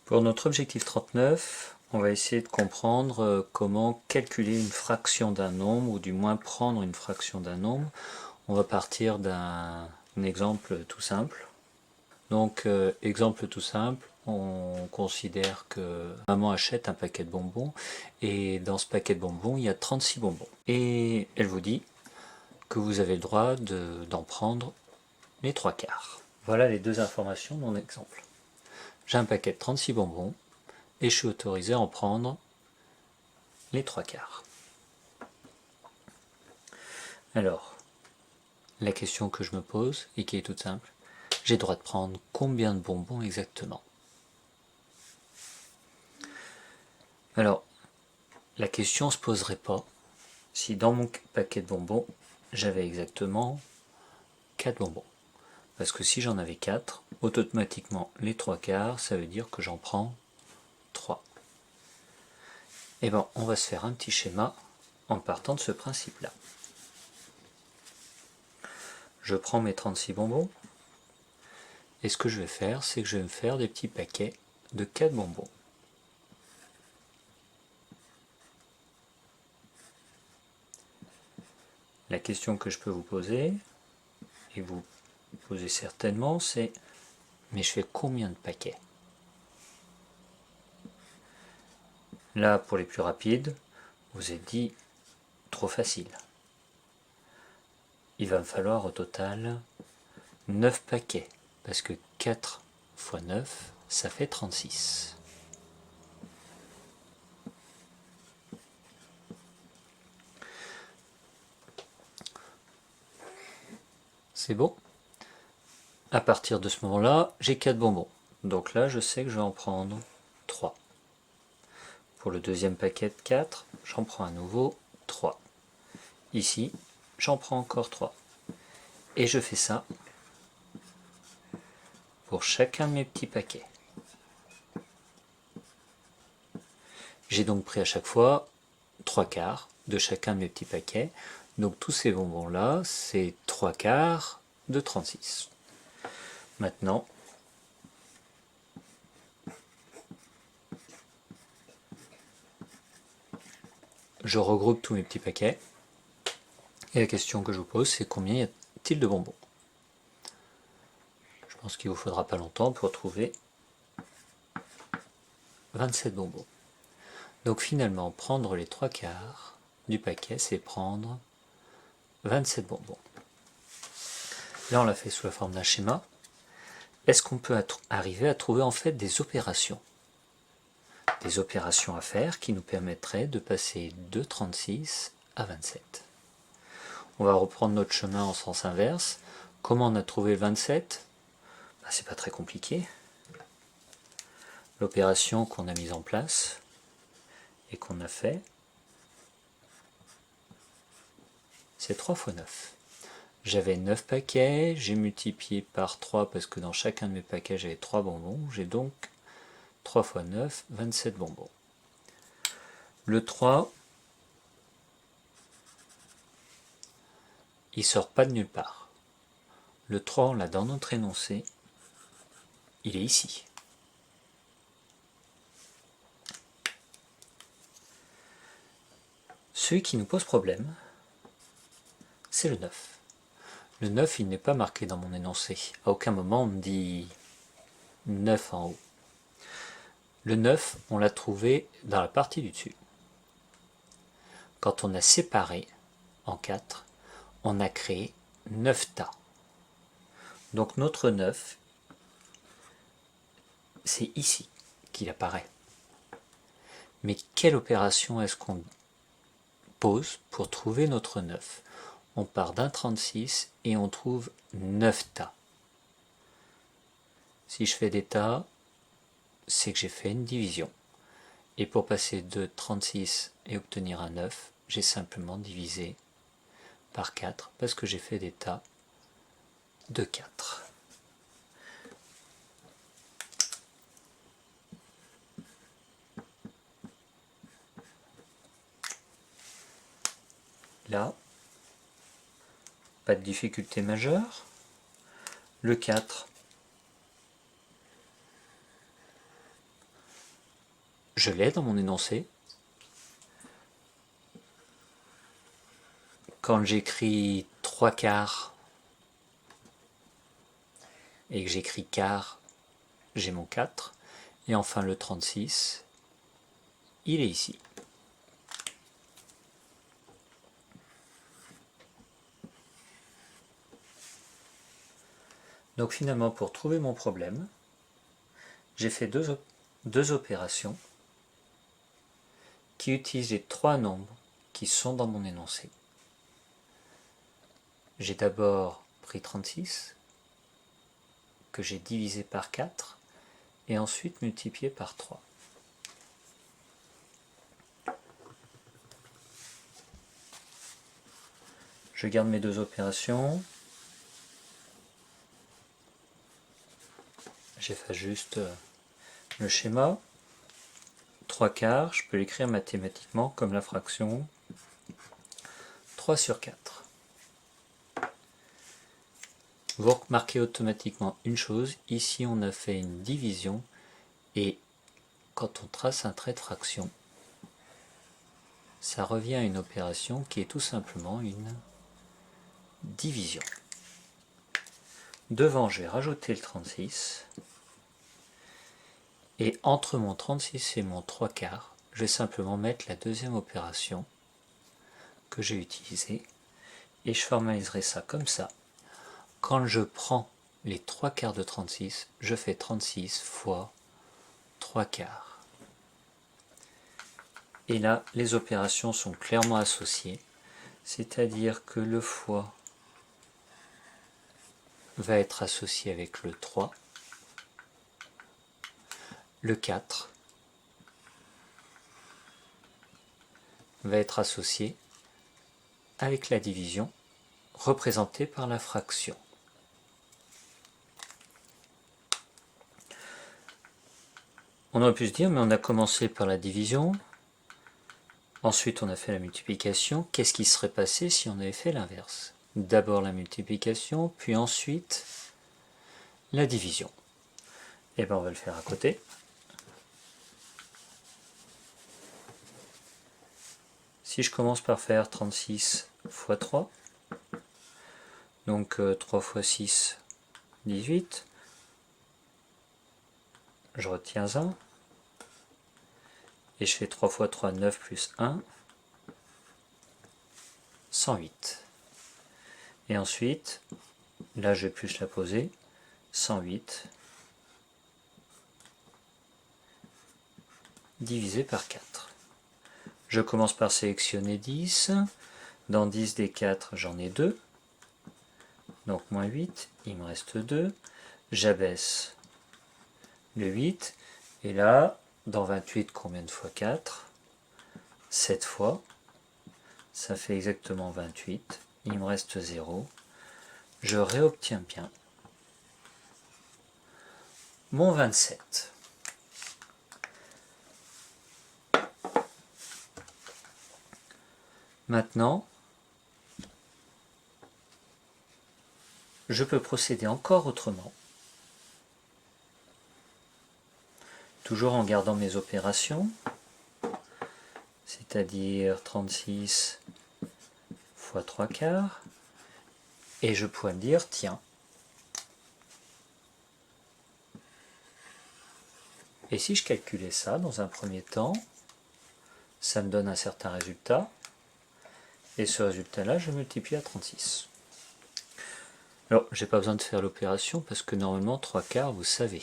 Pour notre objectif 39, on va essayer de comprendre comment calculer une fraction d'un nombre, ou du moins prendre une fraction d'un nombre. On va partir d'un exemple tout simple. Donc, exemple tout simple, on considère que maman achète un paquet de bonbons, et dans ce paquet de bonbons, il y a 36 bonbons. Et elle vous dit que vous avez le droit d'en prendre les 3/4. Voilà les deux informations de mon exemple. J'ai un paquet de 36 bonbons, et je suis autorisé à en prendre les 3/4. Alors, la question que je me pose, et qui est toute simple, j'ai le droit de prendre combien de bonbons exactement? Alors, la question ne se poserait pas si dans mon paquet de bonbons, j'avais exactement 4 bonbons. Parce que si j'en avais 4, automatiquement les 3/4, ça veut dire que j'en prends 3. Et bien, on va se faire un petit schéma en partant de ce principe-là. Je prends mes 36 bonbons, et ce que je vais faire, c'est que je vais me faire des petits paquets de 4 bonbons. La question que je peux vous poser, et vous posez certainement, c'est mais je fais combien de paquets? Là, pour les plus rapides, vous êtes dit trop facile. Il va me falloir au total 9 paquets, parce que 4 fois 9, ça fait 36. C'est bon? À partir de ce moment-là, j'ai 4 bonbons. Donc là, je sais que je vais en prendre 3. Pour le deuxième paquet de 4, j'en prends à nouveau 3. Ici, j'en prends encore 3. Et je fais ça pour chacun de mes petits paquets. J'ai donc pris à chaque fois 3/4 de chacun de mes petits paquets. Donc tous ces bonbons-là, c'est 3/4 de 36. Maintenant, je regroupe tous mes petits paquets. Et la question que je vous pose, c'est combien y a-t-il de bonbons? Je pense qu'il vous faudra pas longtemps pour trouver 27 bonbons. Donc finalement, prendre les 3/4 du paquet, c'est prendre 27 bonbons. Là, on l'a fait sous la forme d'un schéma. Est-ce qu'on peut arriver à trouver en fait des opérations? Des opérations à faire qui nous permettraient de passer de 36 à 27. On va reprendre notre chemin en sens inverse. Comment on a trouvé le 27? C'est pas très compliqué. L'opération qu'on a mise en place et qu'on a fait, c'est 3 fois 9. J'avais 9 paquets, j'ai multiplié par 3 parce que dans chacun de mes paquets j'avais 3 bonbons, j'ai donc 3 fois 9, 27 bonbons. Le 3, il sort pas de nulle part. Le 3, on l'a dans notre énoncé, il est ici. Celui qui nous pose problème, c'est le 9. Le 9, il n'est pas marqué dans mon énoncé. À aucun moment on me dit 9 en haut. Le 9, on l'a trouvé dans la partie du dessus. Quand on a séparé en 4, on a créé 9 tas. Donc notre 9, c'est ici qu'il apparaît. Mais quelle opération est-ce qu'on pose pour trouver notre 9? On part d'un 36 et on trouve 9 tas. Si je fais des tas, c'est que j'ai fait une division. Et pour passer de 36 et obtenir un 9, j'ai simplement divisé par 4 parce que j'ai fait des tas de 4. Là, pas de difficulté majeure. Le 4, je l'ai dans mon énoncé. Quand j'écris 3/4 et que j'écris quart, j'ai mon 4. Et enfin le 36, il est ici. Donc finalement, pour trouver mon problème, j'ai fait deux opérations qui utilisent les 3 nombres qui sont dans mon énoncé. J'ai d'abord pris 36, que j'ai divisé par 4, et ensuite multiplié par 3. Je garde mes 2 opérations. J'efface juste le schéma. 3/4, je peux l'écrire mathématiquement comme la fraction 3/4. Vous remarquez automatiquement une chose, ici on a fait une division, et quand on trace un trait de fraction, ça revient à une opération qui est tout simplement une division. Devant, je vais rajouter le 36, et entre mon 36 et mon 3/4, je vais simplement mettre la deuxième opération que j'ai utilisée, et je formaliserai ça comme ça. Quand je prends les 3/4 de 36, je fais 36 fois 3/4. Et là, les opérations sont clairement associées, c'est-à-dire que le fois va être associé avec le 3, le 4 va être associé avec la division représentée par la fraction. On aurait pu se dire, mais on a commencé par la division, ensuite on a fait la multiplication, qu'est-ce qui serait passé si on avait fait l'inverse? D'abord la multiplication, puis ensuite la division. Et bien on va le faire à côté. Si je commence par faire 36 fois 3, donc 3 fois 6, 18, je retiens 1, et je fais 3 fois 3, 9 plus 1, 108. Et ensuite, là je vais plus la poser, 108 divisé par 4. Je commence par sélectionner 10, dans 10 des 4 j'en ai 2, donc moins 8, il me reste 2, j'abaisse le 8, et là, dans 28, combien de fois 4? 7 fois, ça fait exactement 28, il me reste 0, je réobtiens bien mon 27. Maintenant, je peux procéder encore autrement, toujours en gardant mes opérations, c'est-à-dire 36 fois 3/4, et je pourrais me dire, tiens, et si je calculais ça dans un premier temps, ça me donne un certain résultat, et ce résultat-là, je multiplie à 36. Alors, j'ai pas besoin de faire l'opération, parce que normalement, 3/4, vous savez.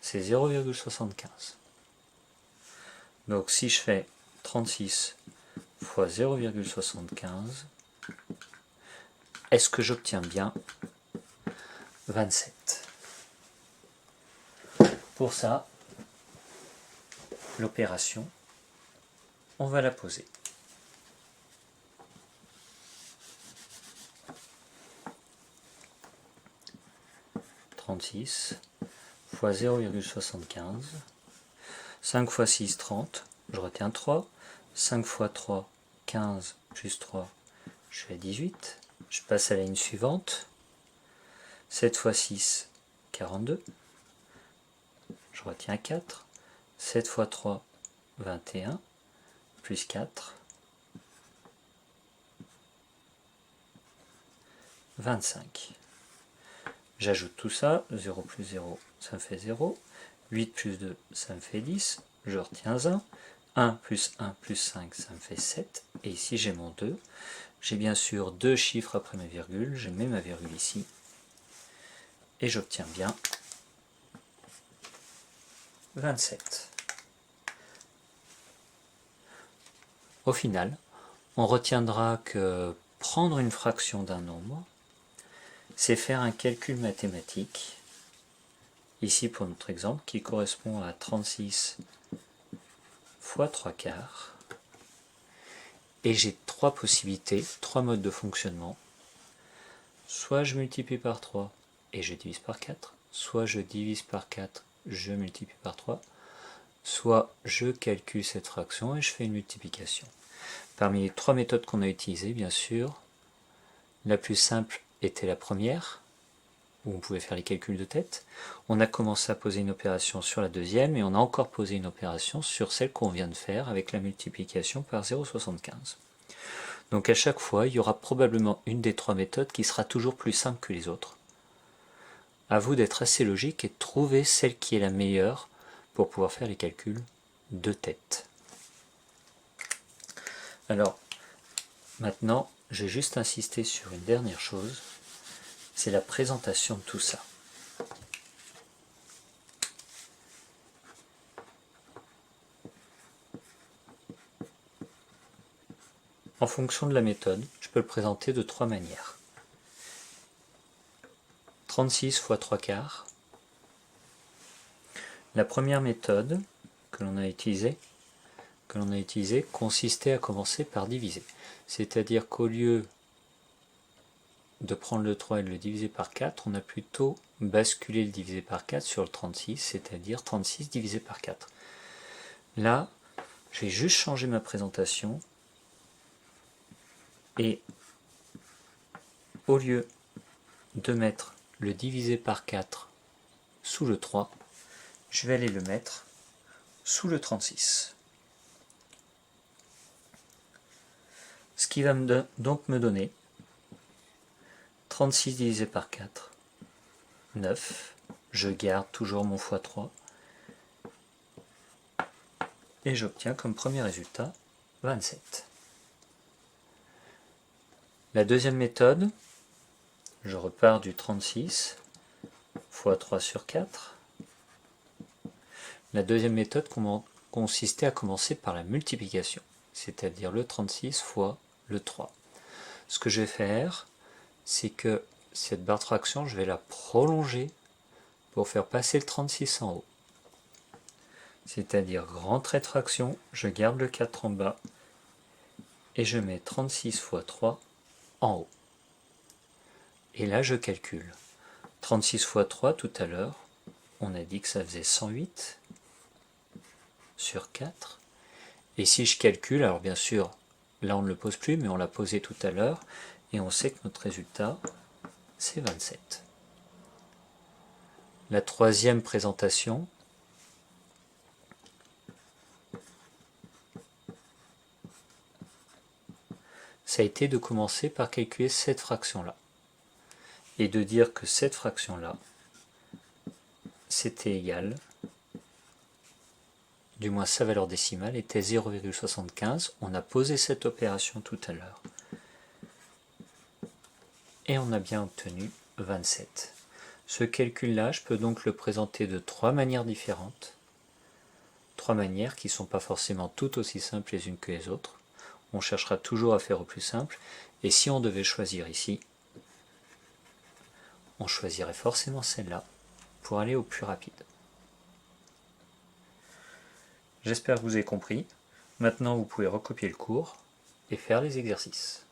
C'est 0,75. Donc si je fais 36 fois 0,75, est-ce que j'obtiens bien 27? Pour ça, l'opération, on va la poser. « 36 fois 0,75, 5 fois 6, 30, je retiens 3, 5 fois 3, 15, plus 3, je suis à 18, Je passe à la ligne suivante. 7 fois 6, 42. Je retiens 4. 7 fois 3, 21. Plus 4, 25. J'ajoute tout ça. 0 plus 0, ça me fait 0. 8 plus 2, ça me fait 10. Je retiens 1. 1 plus 1 plus 5, ça me fait 7. Et ici, j'ai mon 2. J'ai bien sûr deux chiffres après ma virgule. Je mets ma virgule ici. Et j'obtiens bien 27. Au final, on retiendra que prendre une fraction d'un nombre, c'est faire un calcul mathématique, ici pour notre exemple, qui correspond à 36 fois 3 quarts. Et j'ai trois possibilités, trois modes de fonctionnement. Soit je multiplie par 3 et je divise par 4, soit je divise par 4, je multiplie par 3, soit je calcule cette fraction et je fais une multiplication. Parmi les trois méthodes qu'on a utilisées, bien sûr, la plus simple était la première, où on pouvait faire les calculs de tête. On a commencé à poser une opération sur la deuxième, et on a encore posé une opération sur celle qu'on vient de faire avec la multiplication par 0,75. Donc à chaque fois, il y aura probablement une des trois méthodes qui sera toujours plus simple que les autres. À vous d'être assez logique et de trouver celle qui est la meilleure pour pouvoir faire les calculs de tête. Alors, maintenant, j'ai juste insisté sur une dernière chose, c'est la présentation de tout ça. En fonction de la méthode, je peux le présenter de trois manières. 36 fois 3 quarts. La première méthode que l'on a utilisée consistait à commencer par diviser. C'est-à-dire qu'au lieu de prendre le 3 et de le diviser par 4, on a plutôt basculé le divisé par 4 sur le 36, c'est-à-dire 36 divisé par 4. Là, j'ai juste changé ma présentation et au lieu de mettre le divisé par 4 sous le 3, je vais aller le mettre sous le 36. Ce qui va donc me donner 36 divisé par 4, 9. Je garde toujours mon x3. Et j'obtiens comme premier résultat 27. La deuxième méthode, je repars du 36 fois 3 sur 4. La deuxième méthode consistait à commencer par la multiplication, c'est-à-dire le 36 fois le 3. Ce que je vais faire, c'est que cette barre de fraction, je vais la prolonger pour faire passer le 36 en haut. C'est-à-dire grand trait de fraction, je garde le 4 en bas et je mets 36 fois 3 en haut. Et là, je calcule. 36 fois 3 tout à l'heure, on a dit que ça faisait 108 sur 4. Et si je calcule, alors bien sûr, là on ne le pose plus, mais on l'a posé tout à l'heure, et on sait que notre résultat, c'est 27. La troisième présentation, ça a été de commencer par calculer cette fraction-là, et de dire que cette fraction-là, c'était égal, du moins sa valeur décimale était 0,75. On a posé cette opération tout à l'heure. Et on a bien obtenu 27. Ce calcul-là, je peux donc le présenter de trois manières différentes. Trois manières qui ne sont pas forcément toutes aussi simples les unes que les autres. On cherchera toujours à faire au plus simple. Et si on devait choisir ici, on choisirait forcément celle-là pour aller au plus rapide. J'espère que vous avez compris. Maintenant, vous pouvez recopier le cours et faire les exercices.